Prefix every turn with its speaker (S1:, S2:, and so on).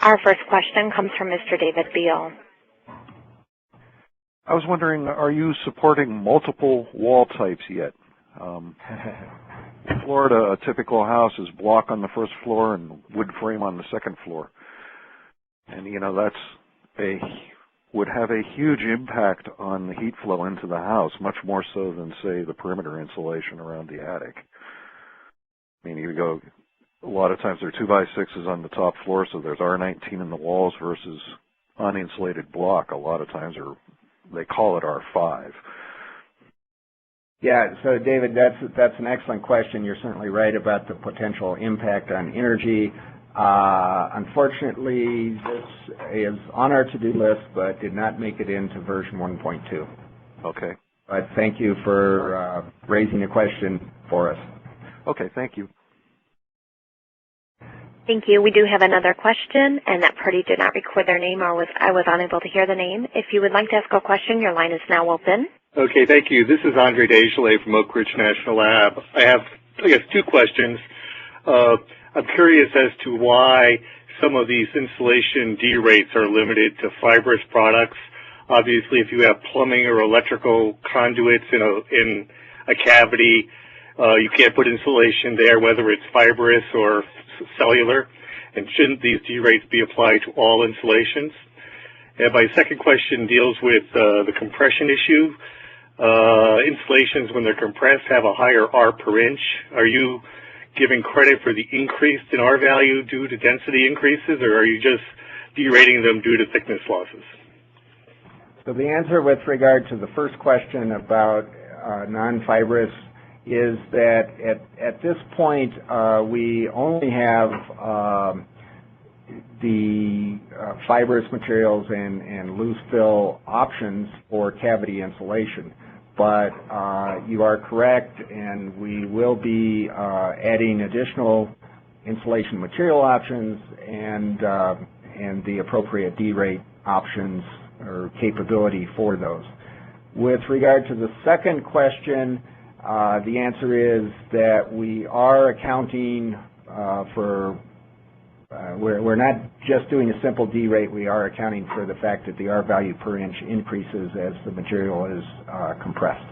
S1: Our first question comes from Mr. David Beal.
S2: I was wondering, are you supporting multiple wall types yet? In Florida, a typical house is block on the first floor and wood frame on the second floor. And, you know, would have a huge impact on the heat flow into the house, much more so than, say, the perimeter insulation around the attic. I mean, a lot of times there are 2x6s on the top floor, so there's R19 in the walls versus uninsulated block. A lot of times they call it R5.
S3: Yeah, so David, that's an excellent question. You're certainly right about the potential impact on energy. Unfortunately, this is on our to-do list, but did not make it into version 1.2.
S2: Okay.
S3: But thank you for raising a question for us.
S2: Okay, thank you.
S1: Thank you. We do have another question, and that party did not record their name, or I was unable to hear the name. If you would like to ask a question, your line is now open.
S4: Okay, thank you. This is Andre Degelet from Oak Ridge National Lab. I have, two questions. I'm curious as to why some of these insulation D rates are limited to fibrous products. Obviously, if you have plumbing or electrical conduits in a cavity, you can't put insulation there, whether it's fibrous or cellular. And shouldn't these D rates be applied to all insulations? And my second question deals with the compression issue. Insulations, when they're compressed, have a higher R per inch. Are you giving credit for the increase in R value due to density increases, or are you just derating them due to thickness losses?
S3: So the answer with regard to the first question about non-fibrous is that at this point we only have the fibrous materials and loose fill options for cavity insulation. But you are correct, and we will be adding additional insulation material options and the appropriate D-rate options or capability for those. With regard to the second question, the answer is that we are accounting for we're not just doing a simple D rate, we are accounting for the fact that the R value per inch increases as the material is compressed.